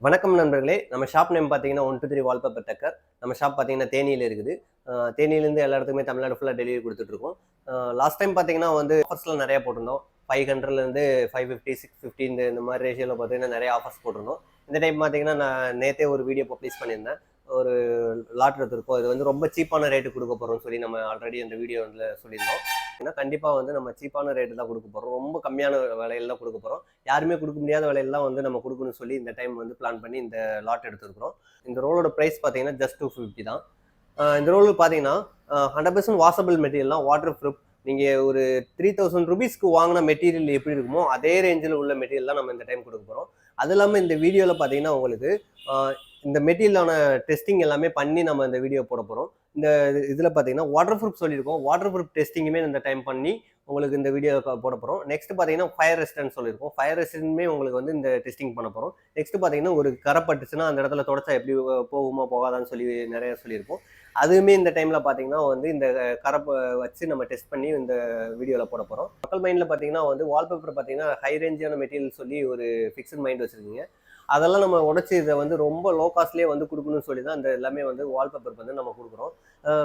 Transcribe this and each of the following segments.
வணக்கம் நண்பர்களே. நம்ம ஷாப் நேம் பார்த்தீங்கன்னா 123 வால்பேப்பர் டெக்கர். நம்ம ஷாப் பார்த்தீங்கன்னா தேனியில இருக்குது. தேனியிலேருந்து எல்லா இடத்துக்குமே தமிழ்நாடு ஃபுல்லா டெலிவரி குடுத்துட்டுருக்கோம். லாஸ்ட் டைம் பார்த்தீங்கன்னா ஆஃபர்ஸ்லாம் நெறைய போட்டிருந்தோம். 500லேருந்து 550, 650 இந்த மாரி ரேஷியோல பார்த்தீங்கன்னா நெறைய ஆஃபர்ஸ் போட்டிருந்தோம். இந்த டைம் பார்த்தீங்கன்னா, நான் நேத்தே ஒரு வீடியோ பப்ளிஷ் பண்ணியிருந்தேன். ஒரு லாட் எடுத்திருக்கோம். இது வந்து ரொம்ப சீப்பான ரேட்டுக்கு குடுக்க போறோம்னு சொல்லி நம்ம ஆல்ரெடி அந்த வீடியோல சொல்லியிருந்தோம். ஏன்னா கண்டிப்பா வந்து நம்ம சீப்பான ரேட்டு தான் குடுக்க போறோம். ரொம்ப கம்மியான விலையில தான் குடுக்க போறோம். யாருமே குடுக்க முடியாத விலையில வந்து நம்ம குடுக்கணும்னு சொல்லி இந்த டைம் வந்து பிளான் பண்ணி இந்த லாட் எடுத்திருக்கிறோம். இந்த ரோலோட பிரைஸ் பார்த்தீங்கன்னா ஜஸ்ட் 250 தான். இந்த ரோல் பார்த்தீங்கன்னா 100% வாஷபிள் மெட்டீரியல் தான், வாட்டர் ப்ரூஃப். நீங்க ஒரு 3000 ரூபீஸ்க்கு வாங்கின மெட்டீரியல் எப்படி இருக்குமோ அதே ரேஞ்சில் உள்ள மெட்டீரியல் தான் நம்ம இந்த டைம் கொடுக்க போறோம். அது இல்லாமல் இந்த வீடியோவில் பார்த்தீங்கன்னா உங்களுக்கு இந்த மெட்டீரியலான டெஸ்டிங் எல்லாமே பண்ணி நம்ம இந்த வீடியோ போட போறோம். இந்த இதில் பார்த்தீங்கன்னா வாட்டர் ப்ரூஃப் சொல்லியிருக்கோம். வாட்டர் ப்ரூஃப் டெஸ்டிங்குமே இந்த டைம் பண்ணி உங்களுக்கு இந்த வீடியோ போட போறோம். நெக்ஸ்ட் பார்த்தீங்கன்னா ஃபயர் ரெசிஸ்டன்ட் சொல்லியிருக்கோம். ஃபயர் ரெசிஸ்டன்ட்மே உங்களுக்கு வந்து இந்த டெஸ்டிங் பண்ண போறோம். நெக்ஸ்ட் பார்த்தீங்கன்னா ஒரு கரை பட்டுச்சுன்னா அந்த இடத்துல தொடச்சா எப்படி போகுமா போகாதான்னு சொல்லி நிறைய சொல்லியிருக்கோம். அதுவுமே இந்த டைம்ல பார்த்தீங்கன்னா வந்து இந்த கரை வச்சு நம்ம டெஸ்ட் பண்ணி இந்த வீடியோவில் போட போறோம். மக்கள் மைண்டில் பார்த்தீங்கன்னா வந்து வால்பேப்பர் பார்த்தீங்கன்னா ஹை ரேஞ்சான மெட்டீரியல் சொல்லி ஒரு ஃபிக்ஸ்ட் மைண்ட் வச்சிருக்கீங்க. அதெல்லாம் நம்ம உடைச்சு இதை வந்து ரொம்ப லோ காஸ்ட்லேயே வந்து கொடுக்கணும்னு சொல்லி தான் இந்த எல்லாமே வந்து வால்பேப்பர் வந்து நம்ம கொடுக்குறோம்.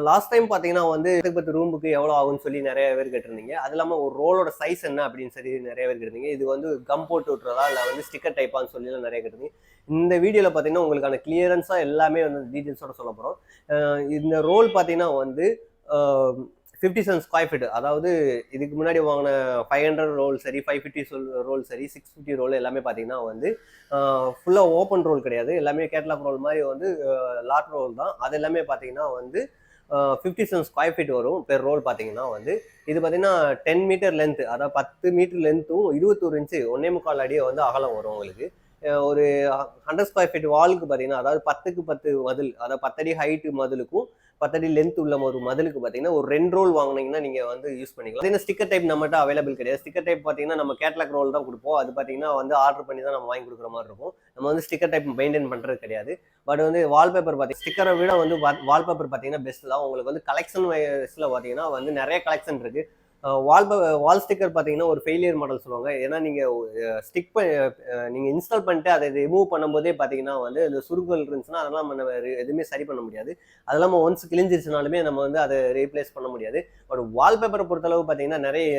லாஸ்ட் டைம் பார்த்தீங்கன்னா வந்து 10 ரூமுக்கு எவ்வளோ ஆகும்னு சொல்லி நிறைய பேர் கேட்டிருந்தீங்க. அது இல்லாமல் ஒரு ரோலோட சைஸ் என்ன அப்படின்னு சொல்லி நிறைய பேர் கேட்டிருந்தீங்க. இது வந்து கம் போட்டு விட்டுறதா இல்லை வந்து ஸ்டிக்கர் டைப்பான்னு சொல்லிலாம் நிறைய கேட்டிருந்தீங்க. இந்த வீடியோவில் பார்த்தீங்கன்னா உங்களுக்கான கிளியரன்ஸாக எல்லாமே வந்து டீட்டெயில்ஸோட சொல்ல போகிறோம். இந்த ரோல் பார்த்தீங்கன்னா வந்து 57 ஸ்கொயர் ஃபீட். அதாவது இதுக்கு முன்னாடி வாங்கின 500 ரோல் சரி, 550 ரோல் சரி, 650 ரோல் எல்லாமே பார்த்தீங்கன்னா வந்து ஃபுல்லாக ஓப்பன் ரோல் கிடையாது. எல்லாமே கேட்லாக் ரோல் மாதிரி வந்து லாட் ரோல் தான். அது எல்லாமே பார்த்தீங்கன்னா வந்து 57 ஸ்கொயர் ஃபீட் வரும் பெர் ரோல். பார்த்தீங்கன்னா வந்து இது பார்த்தீங்கன்னா 10 மீட்டர் லென்த், அதாவது 10 மீட்டர் லென்த்தும் 21 இன்ச்சு 1.25 அடியை வந்து அகலம் வரும் உங்களுக்கு. ஒரு 100 ஸ்கொயர் ஃபீட் வாலுக்கு பார்த்தீங்கன்னா, அதாவது 10க்கு 10 மதில், அதாவது 10 அடி ஹைட்டு மதிலுக்கும் 10 அடி லென்த் உள்ள ஒரு மதிலுக்கு பார்த்தீங்கன்னா ஒரு 2 ரோல் வாங்கினீங்கன்னா நீங்கள் வந்து யூஸ் பண்ணிக்கலாம். பார்த்தீங்கன்னா ஸ்டிக்கர் டைப் நம்மகிட்ட அவைலபிள் கிடையாது. ஸ்டிக்கர் டைப் பார்த்தீங்கன்னா நம்ம கேட்லாக் ரோல் தான் கொடுப்போம். அது பார்த்தீங்கன்னா வந்து ஆர்டர் பண்ணி தான் நம்ம வாங்கி கொடுக்குற மாதிரி இருக்கும். நம்ம வந்து ஸ்டிக்கர் டைப் மெயின்டைன் பண்ணுறது கிடையாது. பட் வந்து வால்பேப்பர் பார்த்தீங்கன்னா ஸ்டிக்கரை விட வந்து வால்பேப்பர் பார்த்தீங்கன்னா பெஸ்ட் தான். உங்களுக்கு வந்து கலெக்ஷன் வைஸில் பார்த்தீங்கன்னா வந்து நிறைய கலெக்ஷன் இருக்கு. வால் ஸ்டிக்கர் பார்த்தீங்கன்னா ஒரு ஃபெயிலியர் மாடல் சொல்லுவாங்க. ஏன்னா ஸ்டிக் நீங்க இன்ஸ்டால் பண்ணிட்டு அதை ரிமூவ் பண்ணும்போதே பார்த்தீங்கன்னா வந்து இந்த சுருக்குகள் இருந்துச்சுன்னா அதெல்லாம் நம்ம எதுவுமே சரி பண்ண முடியாது. அது இல்லாமல் ஒன்ஸ் கிழிஞ்சிருச்சுனாலுமே நம்ம வந்து அதை ரீப்ளேஸ் பண்ண முடியாது. பட் வால்பேப்பரை பொறுத்தளவு பார்த்தீங்கன்னா நிறைய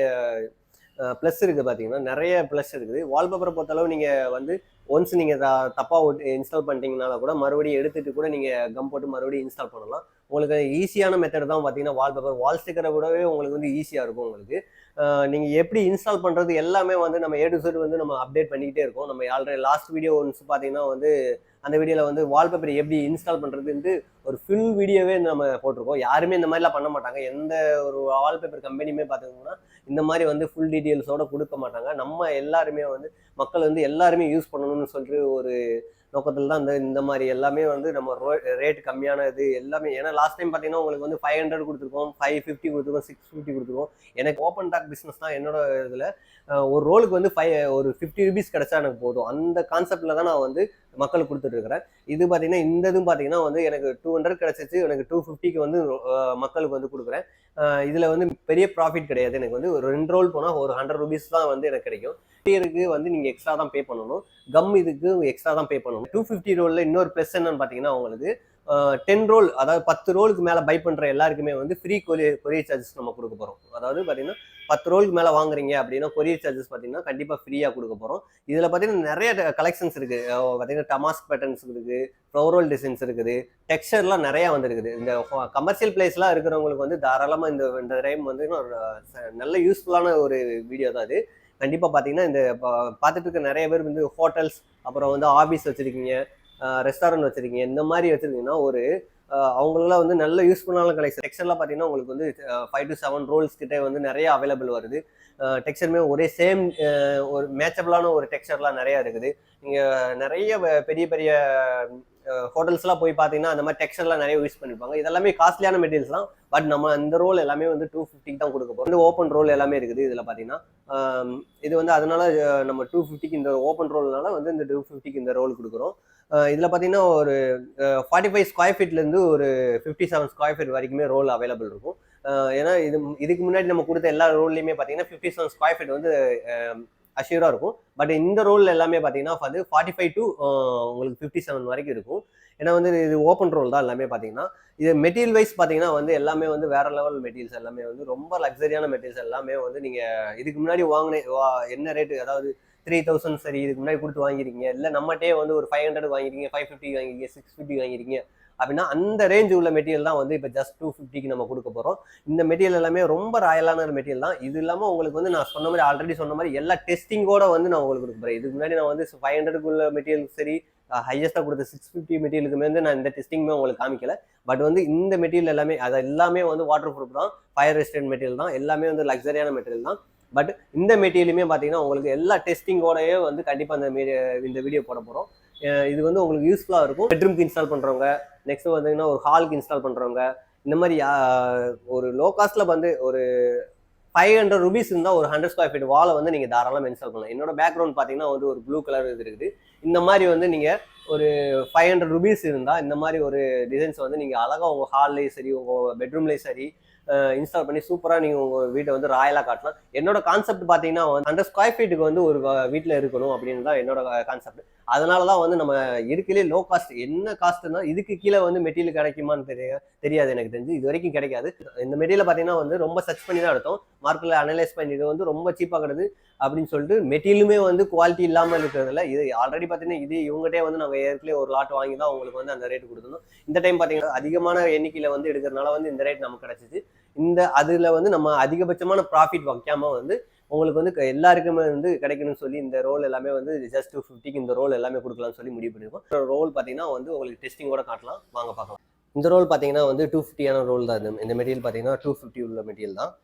ப்ளஸ் இருக்குது. பார்த்தீங்கன்னா நிறைய ப்ளஸ் இருக்குது. வால்பேப்பரை பொறுத்தளவு நீங்கள் வந்து ஒன்ஸ் நீங்கள் தப்பாக இன்ஸ்டால் பண்ணிட்டீங்கனால கூட மறுபடியும் எடுத்துட்டு கூட நீங்கள் கம் போட்டு மறுபடியும் இன்ஸ்டால் பண்ணலாம். உங்களுக்கு ஈஸியான மெத்தட் தான் பார்த்தீங்கன்னா வால்பேப்பர். வால் ஸ்டிக்கரை விடவே உங்களுக்கு வந்து ஈஸியாக இருக்கும் உங்களுக்கு. நீங்கள் எப்படி இன்ஸ்டால் பண்ணுறது எல்லாமே வந்து நம்ம ஏ டு செட் வந்து நம்ம அப்டேட் பண்ணிக்கிட்டே இருக்கோம். நம்ம ஆல்ரெடி லாஸ்ட் வீடியோ ஒன்ஸ் பார்த்தீங்கன்னா வந்து அந்த வீடியோவில் வந்து வால்பேப்பர் எப்படி இன்ஸ்டால் பண்ணுறதுன்ட்டு ஒரு ஃபுல் வீடியோவே நம்ம போட்டிருக்கோம். யாருமே இந்த மாதிரிலாம் பண்ண மாட்டாங்க. எந்த ஒரு வால்பேப்பர் கம்பெனியுமே பார்த்தீங்கன்னா இந்த மாதிரி வந்து ஃபுல் டீட்டெயில்ஸோட கொடுக்க மாட்டாங்க. நம்ம எல்லாருமே வந்து மக்கள் வந்து எல்லாருமே யூஸ் பண்ணணும்னு சொல்லிட்டு ஒரு நோக்கத்தில் தான் இந்த மாதிரி எல்லாமே வந்து நம்ம ரேட் கம்மியான இது எல்லாமே. ஏன்னா லாஸ்ட் டைம் பார்த்தீங்கன்னா உங்களுக்கு வந்து 500 கொடுத்துருக்கோம், 550 கொடுத்துருக்கோம், 650 கொடுத்துருக்கோம். எனக்கு ஓப்பன் டாக் பிஸ்னஸ் தான் என்னோட இதில். ஒரு ரோலுக்கு வந்து ஒரு 50 ருபீஸ் கிடைச்சா எனக்கு போதும். அந்த கான்செப்டில் தான் நான் வந்து மக்களுக்கு கொடுத்துட்டு இருக்கிறேன். இது பார்த்தீங்கன்னா இந்த இதுவும் பார்த்தீங்கன்னா வந்து எனக்கு 200 கிடைச்சிச்சு. எனக்கு 250க்கு வந்து மக்களுக்கு வந்து கொடுக்குறேன். இதில் வந்து பெரிய ப்ராஃபிட் கிடையாது. எனக்கு வந்து ஒரு 2 ரோல் போனால் ஒரு 100 ருபீஸ் தான் வந்து எனக்கு கிடைக்கும். இயருக்கு வந்து நீங்கள் எக்ஸ்ட்ரா தான் பே பண்ணணும். கம் இதுக்கு எக்ஸ்ட்ரா தான் பே பண்ணணும். 250 ரோலில் இன்னொரு ப்ளஸ் என்னன்னு பார்த்தீங்கன்னா உங்களுக்கு 10 ரோல், அதாவது 10 ரோலுக்கு மேலே பை பண்ணுற எல்லாருக்குமே வந்து ஃப்ரீ கொரியர் சார்ஜஸ் நம்ம கொடுக்க போகிறோம். அதாவது பார்த்தீங்கன்னா 10 ரோலுக்கு மேலே வாங்குறீங்க அப்படின்னா கொரியர் சார்ஜஸ் பார்த்தீங்கன்னா கண்டிப்பாக ஃப்ரீயாக கொடுக்க போகிறோம். இதில் பார்த்தீங்கன்னா நிறைய கலெக்ஷன்ஸ் இருக்குது. பார்த்தீங்கன்னா டமாஸ்க் பேட்டர்ன்ஸ் இருக்குது, ஃப்ளவரோல் டிசைன்ஸ் இருக்குது, டெக்ஸ்சர்லாம் நிறையா வந்துருக்குது. இந்த கமர்ஷியல் பிளேஸ்லாம் இருக்கிறவங்களுக்கு வந்து தாராளமாக இந்த டைம் வந்து நல்ல யூஸ்ஃபுல்லான ஒரு வீடியோ தான் அது. கண்டிப்பாக பார்த்தீங்கன்னா இந்த பார்த்துட்டு இருக்க நிறைய பேர் வந்து ஹோட்டல்ஸ், அப்புறம் வந்து ஆஃபீஸ் வச்சுருக்கீங்க, ரெஸ்டாரண்ட் வச்சுருக்கீங்க, இந்த மாதிரி வச்சுருக்கீங்கன்னா ஒரு அவங்களுக்குலாம் வந்து நல்ல யூஸ்ஃபுல்லான கலெக்ஷன். டெக்ஸ்டர்லாம் பார்த்தீங்கன்னா உங்களுக்கு வந்து 5 to 7 ரோல்ஸ் கிட்டே வந்து நிறைய அவைலபிள் வருது. டெக்ஸ்டருமே ஒரே சேம் ஒரு மேட்சபிளான ஒரு டெக்ஸ்டர்லாம் நிறையா இருக்குது. நீங்கள் நிறைய பெரிய பெரிய ஹோட்டல்ஸ்லாம் போய் பார்த்தீங்கன்னா அந்த மாதிரி டெக்ஸ்டர்லாம் நிறைய யூஸ் பண்ணியிருப்பாங்க. இதெல்லாமே காஸ்ட்லியான மெட்டீரியல்ஸ் தான். பட் நம்ம இந்த ரோல் எல்லாமே வந்து 250 தான் கொடுக்க போகிறோம். இந்த ஓப்பன் ரோல் எல்லாமே இருக்குது இதில் பார்த்தீங்கன்னா. இது வந்து அதனால நம்ம 250க்கு இந்த ஓப்பன் ரோல்னால வந்து இந்த 250க்கு இந்த ரோல் கொடுக்குறோம். இதில் பார்த்தீங்கன்னா ஒரு 45 ஸ்கொயர் ஃபீட்லேருந்து ஒரு 57 ஸ்கொயர் ஃபீட் வரைக்குமே ரோல் அவைலபிள் இருக்கும். ஏன்னா இதுக்கு முன்னாடி நம்ம கொடுத்த எல்லா ரோல்லையுமே பார்த்தீங்கன்னா 57 ஸ்கொயர் ஃபீட் வந்து அஷ்யூராக இருக்கும். பட் இந்த ரோல் எல்லாமே பார்த்தீங்கன்னா வந்து 45 டு உங்களுக்கு 57 வரைக்கும் இருக்கும். ஏன்னா வந்து இது ஓப்பன் ரோல் தான் எல்லாமே பார்த்தீங்கன்னா. இது மெட்டீரியல் வைஸ் பார்த்தீங்கன்னா வந்து எல்லாமே வந்து வேற லெவல் மெட்டீரியல்ஸ் எல்லாமே வந்து ரொம்ப லக்ஸரியான மெட்டீரியல்ஸ் எல்லாமே வந்து நீங்கள் இதுக்கு முன்னாடி என்ன ரேட்டு, அதாவது 3000 சரி இதுக்கு முன்னாடி கொடுத்து வாங்கிருக்கீங்க, இல்லை நம்மகிட்டே வந்து ஒரு 500 வாங்கிருக்கீங்க, 550 வாங்கிருக்கீங்க, 650 வாங்கிருக்கீங்க அப்படின்னா அந்த ரேஞ்ச் உள்ள மெட்டீரியல் தான் வந்து இப்போ ஜஸ்ட் 250க்கு நம்ம கொடுக்க போகிறோம். இந்த மெட்டீரியல் எல்லாமே ரொம்ப ராயலான ஒரு மெட்டீரியல் தான். இது இல்லாமல் உங்களுக்கு வந்து நான் சொன்ன மாதிரி ஆல்ரெடி சொன்ன மாதிரி எல்லா டெஸ்டிங்கோட வந்து நான் உங்களுக்கு கொடுக்க போகிறேன். இதுக்கு முன்னாடி நான் வந்து 500க்குள்ள மெட்டீரியல் சரி, ஹையஸ்ட்டாக கொடுத்த 650 மெட்டீரியலுக்குமே வந்து நான் இந்த டெஸ்டிங்குமே உங்களுக்கு காமிக்கல. பட் வந்து இந்த மெட்டீரியல் எல்லாமே எல்லாமே வந்து வாட்டர் ப்ரூஃப் தான், ஃபயர் ரெசிஸ்டன்ட் மெட்டீரியல் தான், எல்லாமே வந்து லக்ஸரியான மெட்டீரியல் தான். பட் இந்த மெட்டீரியலுமே பார்த்தீங்கன்னா உங்களுக்கு எல்லா டெஸ்டிங்கோடயே வந்து கண்டிப்பாக இந்த வீடியோ போட போகிறோம். இது வந்து உங்களுக்கு யூஸ்ஃபுல்லாக இருக்கும். பெட்ரூம்க்கு இன்ஸ்டால் பண்ணுறவங்க, நெக்ஸ்ட் பார்த்தீங்கன்னா ஒரு ஹாலுக்கு இன்ஸ்டால் பண்ணுறவங்க, இந்த மாதிரி ஒரு லோ காஸ்ட்டில் வந்து ஒரு 500 ருபீஸ் இருந்தால் ஒரு 100 ஸ்கொயர் ஃபீட் வாலை வந்து நீங்கள் தாராளமாக இன்ஸ்டால் பண்ணலாம். என்னோட பேக்ரவுண்ட் பார்த்தீங்கன்னா வந்து ஒரு ப்ளூ கலர் இது இருக்குது. இந்த மாதிரி வந்து நீங்கள் ஒரு 500 ருபீஸ் இருந்தால் இந்த மாதிரி ஒரு டிசைன்ஸ் வந்து நீங்கள் அழகாக உங்கள் ஹால்லேயும் சரி, உங்கள் பெட்ரூம்லேயும் சரி இன்ஸ்டால் பண்ணி சூப்பராக நீங்கள் உங்கள் வீட்டை வந்து ராயலாக காட்டலாம். என்னோட கான்செப்ட் பார்த்தீங்கன்னா 100 ஸ்கொயர் ஃபீட்டுக்கு வந்து ஒரு வீட்டில் இருக்கணும் அப்படின்னு தான் என்னோட கான்செப்ட். அதனால தான் வந்து நம்ம இருக்கலே லோ காஸ்ட், என்ன காஸ்ட்னா இதுக்கு கீழே வந்து மெட்டீரியல் கிடைக்குமான்னு தெரியாது, எனக்கு தெரிஞ்சு இது வரைக்கும் கிடைக்காது. இந்த மெட்டீரியல் பார்த்தீங்கன்னா வந்து ரொம்ப சர்ச் பண்ணி தான் எடுத்தோம், மார்க்கெட்டில் அனலைஸ் பண்ணி இது வந்து ரொம்ப சீப்பாக கிடது அப்படின்னு சொல்லிட்டு மெட்டீரியலுமே வந்து குவாலிட்டி இல்லாமல் இருக்கிறதுல இது ஆல்ரெடி பார்த்தீங்கன்னா இது இவங்ககிட்டே வந்து நாங்கள் ஏற்கனவே ஒரு லாட் வாங்கி தான் உங்களுக்கு வந்து அந்த ரேட் கொடுத்துருந்தோம். இந்த டைம் பார்த்தீங்கன்னா அதிகமான எண்ணிக்கையில் வந்து எடுக்கிறதுனால வந்து இந்த ரேட் நமக்கு கிடைச்சிச்சு. அதில் வந்து நம்ம அதிகபட்சமான ப்ராஃபிட் வைக்காம வந்து உங்களுக்கு வந்து எல்லாருக்குமே வந்து கிடைக்கணும்னு சொல்லி இந்த ரோல் எல்லாமே வந்து ஜஸ்ட் 250க்கு இந்த ரோல் எல்லாமே கொடுக்கலாம்னு சொல்லி முடிவு பண்ணியிருக்கோம். ரோல் பார்த்தீங்கன்னா வந்து உங்களுக்கு டெஸ்டிங்கோட காட்டலாம், வாங்க பார்க்கலாம். இந்த ரோல் பார்த்தீங்கன்னா வந்து 250 ரோல் தான். இந்த மெட்டீரியல் பார்த்தீங்கன்னா 250 உள்ள மெட்டீரியல் தான்.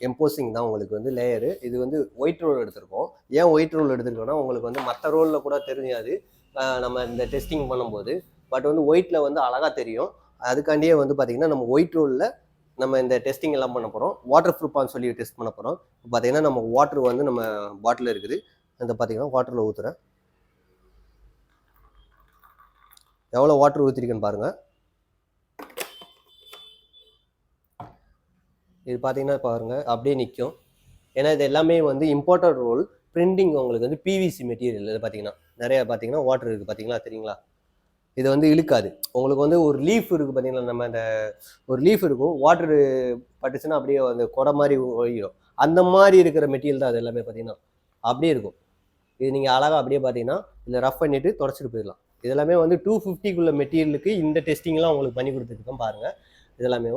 எம்போசிங் தான் உங்களுக்கு வந்து லேயரு. இது வந்து ஒயிட் ரோல் எடுத்திருக்கோம். ஏன் ஒயிட் ரோல் எடுத்திருக்கோம்னா உங்களுக்கு வந்து மற்ற ரோலில் கூட தெரியாது நம்ம இந்த டெஸ்டிங் பண்ணும்போது. பட் வந்து ஒயிட்டில் வந்து அழகாக தெரியும். அதுக்காண்டியே வந்து பார்த்தீங்கன்னா நம்ம ஒயிட் ரோலில் நம்ம இந்த டெஸ்டிங் எல்லாம் பண்ண போகிறோம். வாட்டர் ப்ரூஃபான்னு சொல்லி டெஸ்ட் பண்ண போகிறோம். பார்த்தீங்கன்னா நம்ம வாட்டர் வந்து நம்ம பாட்டில் இருக்குது, அந்த பார்த்தீங்கன்னா வாட்டரில் ஊற்றுறேன். எவ்வளோ வாட்டர் ஊற்றிருக்கேன்னு பாருங்கள். இது பார்த்தீங்கன்னா பாருங்கள் அப்படியே நிற்கும். ஏன்னா இது எல்லாமே வந்து இம்போர்ட்டட் ரோல். பிரிண்டிங் உங்களுக்கு வந்து பிவிசி மெட்டீரியல். இது பார்த்தீங்கன்னா நிறையா பார்த்தீங்கன்னா வாட்டர் இருக்குது, பார்த்தீங்களா, தெரியுங்களா? இது வந்து இழுக்காது. உங்களுக்கு வந்து ஒரு லீஃப் இருக்குது பார்த்தீங்களா, நம்ம அந்த ஒரு லீஃப் இருக்கும், வாட்டர் பட்டுச்சுன்னா அப்படியே அந்த கொடை மாதிரி ஒழியும். அந்த மாதிரி இருக்கிற மெட்டீரியல் தான் அது எல்லாமே பார்த்தீங்கன்னா அப்படியே இருக்கும். இது நீங்கள் அழகாக அப்படியே பார்த்தீங்கன்னா இதில் ரஃப் பண்ணிவிட்டு தொடச்சிட்டு போயிடலாம். இதெல்லாமே வந்து 250க்குள்ள மெட்டீரியலுக்கு இந்த டெஸ்டிங்லாம் உங்களுக்கு பண்ணி கொடுத்துருக்கோம் பாருங்கள். இதெல்லாமே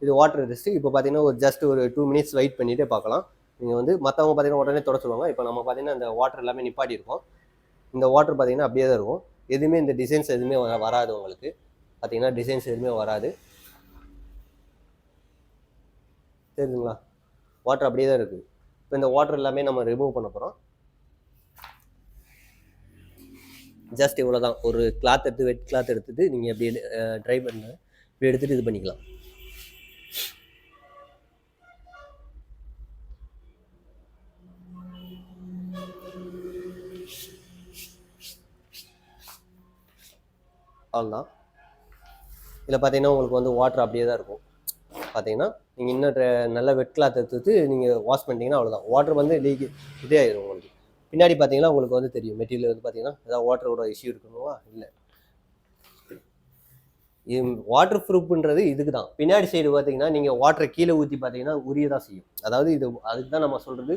இது வாட்டர் ரெசிஸ்ட். இப்போ பார்த்தீங்கன்னா ஒரு ஜஸ்ட் ஒரு 2 மினிட்ஸ் வெயிட் பண்ணிகிட்டே பார்க்கலாம். நீங்கள் வந்து மற்றவங்க பார்த்தீங்கன்னா உடனே தொடச்சிடுவாங்க. இப்போ நம்ம பார்த்தீங்கன்னா இந்த வாட்டர் எல்லாமே நிப்பாட்டி இருக்கும். இந்த வாட்டர் பார்த்தீங்கன்னா அப்படியே தான் இருக்கும். எதுவுமே இந்த டிசைன்ஸ் எதுவுமே வராது உங்களுக்கு. பார்த்தீங்கன்னா டிசைன்ஸ் எதுவுமே வராது, தெரியுதுங்களா? வாட்டர் அப்படியே தான் இருக்குது. இப்போ இந்த வாட்டர் எல்லாமே நம்ம ரிமூவ் பண்ண போகிறோம். ஜஸ்ட் இவ்வளோ தான். ஒரு கிளாத் எடுத்து வெட் கிளாத் எடுத்துகிட்டு நீங்கள் அப்படியே ட்ரை பண்ண இப்படி எடுத்துகிட்டு இது பண்ணிக்கலாம். அவ்வளோதான். இதில் பார்த்தீங்கன்னா உங்களுக்கு வந்து வாட்டர் அப்படியே தான் இருக்கும். பார்த்தீங்கன்னா நீங்கள் இன்னும் நல்ல வெட் கிளாத் எடுத்துட்டு நீங்கள் வாஷ் பண்ணிட்டீங்கன்னா அவ்வளோதான். வாட்டர் வந்து இதே ஆயிடும் உங்களுக்கு. பின்னாடி பார்த்தீங்கன்னா உங்களுக்கு வந்து தெரியும் மெட்டீரியல் வந்து பார்த்தீங்கன்னா ஏதாவது வாட்டரோட இஷ்யூ இருக்கணுமா, இல்லை. இது வாட்டர் ப்ரூஃப்ன்றது இதுக்கு தான். பின்னாடி சைடு பார்த்தீங்கன்னா நீங்கள் வாட்டரை கீழே ஊற்றி பார்த்தீங்கன்னா உரிய தான் செய்யும். அதாவது இது அதுக்கு தான் நம்ம சொல்கிறது.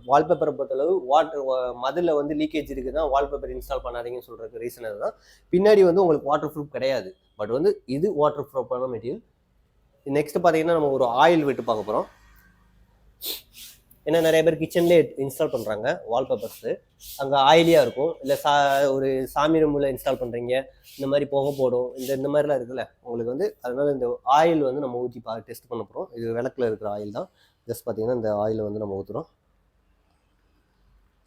வால்பேப்பரை பொறுத்தளவு வாட்டர் மதில் வந்து லீக்கேஜ் இருக்குதுன்னா வால்பேப்பர் இன்ஸ்டால் பண்ணாதீங்கன்னு சொல்கிறதுக்கு ரீசன் அதுதான். பின்னாடி வந்து உங்களுக்கு வாட்டர் ப்ரூஃப் கிடையாது. பட் வந்து இது வாட்டர் ப்ரூஃபான மெட்டீரியல். நெக்ஸ்ட் பார்த்தீங்கன்னா நம்ம ஒரு ஆயில் விட்டு பார்க்க போகிறோம். ஏன்னா நிறைய பேர் கிச்சன்லேயே இன்ஸ்டால் பண்ணுறாங்க வால்பேப்பர்ஸு, அங்கே ஆயிலியாக இருக்கும். இல்லை ஒரு சாமி ரூமில் இன்ஸ்டால் பண்ணுறீங்க, இந்த மாதிரி புகை போடும், இந்த மாதிரிலாம் இருக்குல்ல உங்களுக்கு வந்து. அதனால இந்த ஆயில் வந்து நம்ம ஊற்றி டெஸ்ட் பண்ண போகிறோம். இது விளக்கில் இருக்கிற ஆயில் தான். ஜஸ்ட் பார்த்தீங்கன்னா இந்த ஆயிலை வந்து நம்ம ஊற்றுறோம்.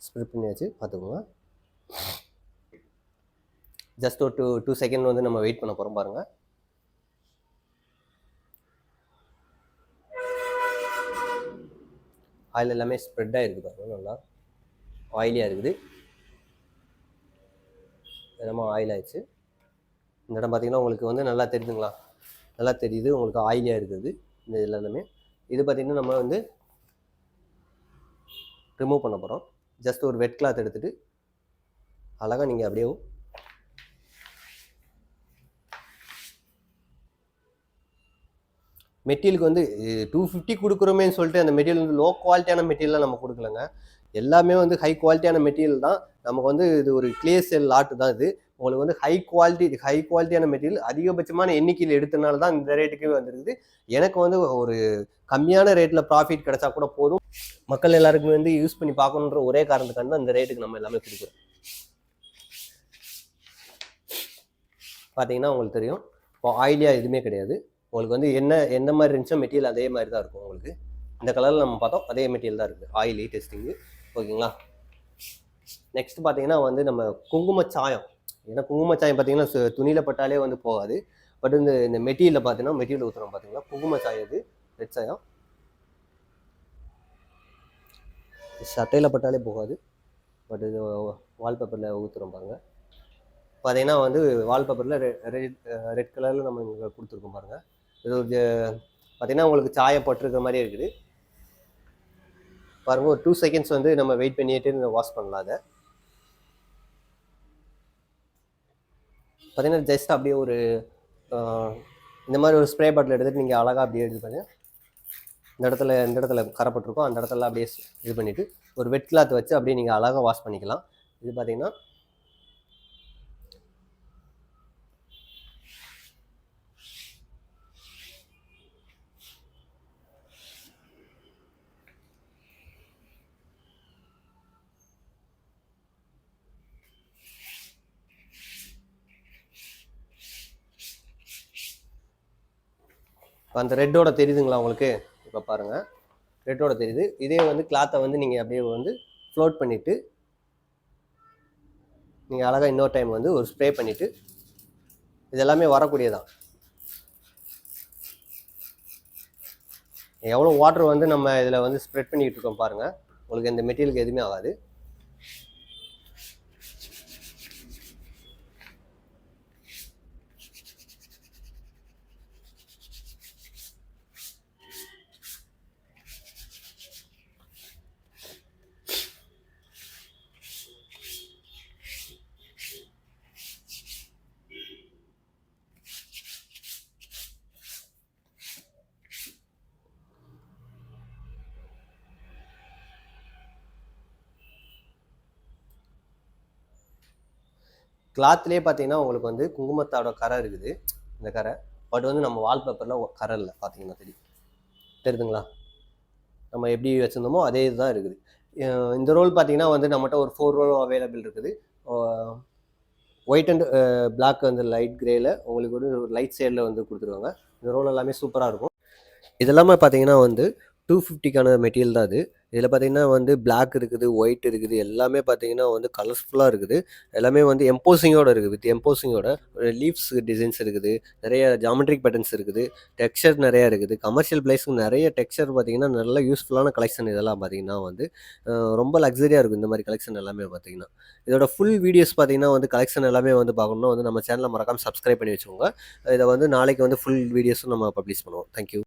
ஸ்ப்ரிட் பண்ணியாச்சு, பார்த்துக்கோங்க. ஜஸ்ட் ஒரு 2 செகண்ட் வந்து நம்ம வெயிட் பண்ண போகிறோம் பாருங்கள். ஆயில் எல்லாமே ஸ்ப்ரெட் ஆகிருக்கு பாருங்கள், நல்லா ஆயிலியாக இருக்குது. நம்ம ஆயில் ஆயிடுச்சு. இந்த இடம் பார்த்தீங்கன்னா உங்களுக்கு வந்து நல்லா தெரியுதுங்களா, நல்லா தெரியுது உங்களுக்கு ஆயிலியாக இருக்குது இந்த இதில் எல்லாமே. இது பார்த்திங்கன்னா நம்ம வந்து ரிமூவ் பண்ண போகிறோம். ஜஸ்ட் ஒரு வெட் கிளாத் எடுத்துகிட்டு அழகாக நீங்கள் அப்படியே மெட்டீரியலுக்கு வந்து 250 கொடுக்குறோமேன்னு சொல்லிட்டு அந்த மெட்டீரியல் வந்து லோ குவாலிட்டியான மெட்டீரியல்லாம் நம்ம கொடுக்கலங்க. எல்லாமே வந்து ஹை குவாலிட்டியான மெட்டீரியல் தான். நமக்கு வந்து இது ஒரு கிளே செல் லாட்டு தான் இது. உங்களுக்கு வந்து ஹை குவாலிட்டியான மெட்டீரியல் அதிகபட்சமான எண்ணிக்கையில் எடுத்தனால தான் இந்த ரேட்டுக்கு வந்துருக்குது. எனக்கு வந்து ஒரு கம்மியான ரேட்டில் ப்ராஃபிட் கிடைச்சா கூட போதும். மக்கள் எல்லாருக்குமே வந்து யூஸ் பண்ணி பார்க்கணுன்ற ஒரே காரணத்துக்காக தான் இந்த ரேட்டுக்கு நம்ம எல்லாமே கொடுக்குறோம். பார்த்தீங்கன்னா உங்களுக்கு தெரியும், இப்போ ஆயிலியாக எதுவுமே கிடையாது. உங்களுக்கு வந்து என்ன மாதிரி இருந்துச்சோ மெட்டீரியல் அதே மாதிரி தான் இருக்கும். உங்களுக்கு இந்த கலரில் நம்ம பார்த்தோம் அதே மெட்டீரியல் தான் இருக்குது. ஆயிலி டெஸ்டிங்கு ஓகேங்களா. நெக்ஸ்ட் பார்த்தீங்கன்னா வந்து நம்ம குங்குமச்சாயம். ஏன்னா குங்குமச்சாயம் பார்த்தீங்கன்னா துணியில் பட்டாலே வந்து போகாது. பட் இந்த மெட்டீரியலில் பார்த்தீங்கன்னா மெட்டீரியல் ஊற்றுறோம் பார்த்தீங்களா, குங்குமச்சாயம் இது ரெட் சாயம். சட்டையில் பட்டாலே போகாது. பட் இது வால்பேப்பரில் ஊற்றுறோம் பாருங்கள். பார்த்தீங்கன்னா வந்து வால்பேப்பரில் ரெட் கலரில் நம்ம இங்கே கொடுத்துருக்கோம் பாருங்கள். இது ஒரு பார்த்தீங்கன்னா உங்களுக்கு சாயப்பட்டிருக்கிற மாதிரியே இருக்குது பாருங்கள். ஒரு 2 செகண்ட்ஸ் வந்து நம்ம வெயிட் பண்ணிட்டு வாஷ் பண்ணலாம். அதை பார்த்தீங்கன்னா ஜஸ்ட் அப்படியே ஒரு இந்த மாதிரி ஒரு ஸ்ப்ரே பாட்டில் எடுத்துகிட்டு நீங்கள் அழகாக அப்படியே இது பண்ணி இந்த இடத்துல கரைப்பட்டிருக்கோம் அந்த இடத்துல அப்படியே இது பண்ணிவிட்டு ஒரு வெட் கிளாத் வச்சு அப்படியே நீங்கள் அழகாக வாஷ் பண்ணிக்கலாம். இது பார்த்தீங்கன்னா அந்த ரெட்டோட தெரியுதுங்களா உங்களுக்கு? இப்போ பாருங்கள் ரெட்டோட தெரியுது. இதே வந்து கிளாத்தை வந்து நீங்கள் அப்படியே வந்து ஃப்ளோட் பண்ணிவிட்டு நீங்கள் அழகாக இன்னொரு டைம் வந்து ஒரு ஸ்ப்ரே பண்ணிவிட்டு இது எல்லாமே வரக்கூடியதான். எவ்வளோ வாட்டர் வந்து நம்ம இதில் வந்து ஸ்ப்ரெட் பண்ணிக்கிட்டு இருக்கோம் பாருங்கள். உங்களுக்கு இந்த மெட்டீரியலுக்கு எதுவுமே ஆகாது. கிளாத்லேயே பார்த்தீங்கன்னா உங்களுக்கு வந்து குங்குமத்தோட கரை இருக்குது இந்த கரை. பட் வந்து நம்ம வால்பேப்பரில் கரை இல்லை. பார்த்தீங்கன்னா தெரியுதுங்களா? நம்ம எப்படி வச்சுருந்தோமோ அதே இதுதான் இருக்குது. இந்த ரோல் பார்த்தீங்கன்னா வந்து நம்மகிட்ட ஒரு 4 ரோல் அவைலபிள் இருக்குது. ஒயிட் அண்ட் பிளாக் வந்து லைட் கிரேயில் உங்களுக்கு வந்து ஒரு லைட் ஷேடில் வந்து கொடுத்துருவாங்க. இந்த ரோல் எல்லாமே சூப்பராக இருக்கும். இதெல்லாமே பார்த்தீங்கன்னா வந்து 250க்கான மெட்டீரியல் தான் அது. இதில் பார்த்தீங்கன்னா வந்து பிளாக் இருக்குது, ஒயிட் இருக்குது, எல்லாமே பார்த்தீங்கன்னா வந்து கலர்ஃபுல்லாக இருக்குது. எல்லாமே வந்து எம்போசிங்கோட இருக்குது. வித் எம்போசிங்கோட லீவ்ஸ் டிசைன்ஸ் இருக்குது, நிறைய ஜாமெட்ரிக் பேட்டர்ன்ஸ் இருக்குது, டெக்ஸ்சர் நிறையா இருக்குது. கமர்ஷியல் பிளேஸுக்கு நிறைய டெக்ஸ்சர் பார்த்தீங்கன்னா நல்ல யூஸ்ஃபுல்லான கலெக்ஷன். இதெல்லாம் பார்த்தீங்கன்னா வந்து ரொம்ப லக்ஸரியாக இருக்கும் இந்த மாதிரி கலெக்ஷன் எல்லாமே பார்த்தீங்கன்னா. இதோட ஃபுல் வீடியோஸ் பார்த்தீங்கன்னா வந்து கலெக்ஷன் எல்லாமே வந்து பார்க்கணுன்னா வந்து நம்ம சேனலை மறக்காமல் சப்ஸ்கிரைப் பண்ணி வச்சுக்கோங்க. இதை வந்து நாளைக்கு வந்து ஃபுல் வீடியோஸும் நம்ம பப்ளிஷ் பண்ணுவோம். தேங்க்யூ.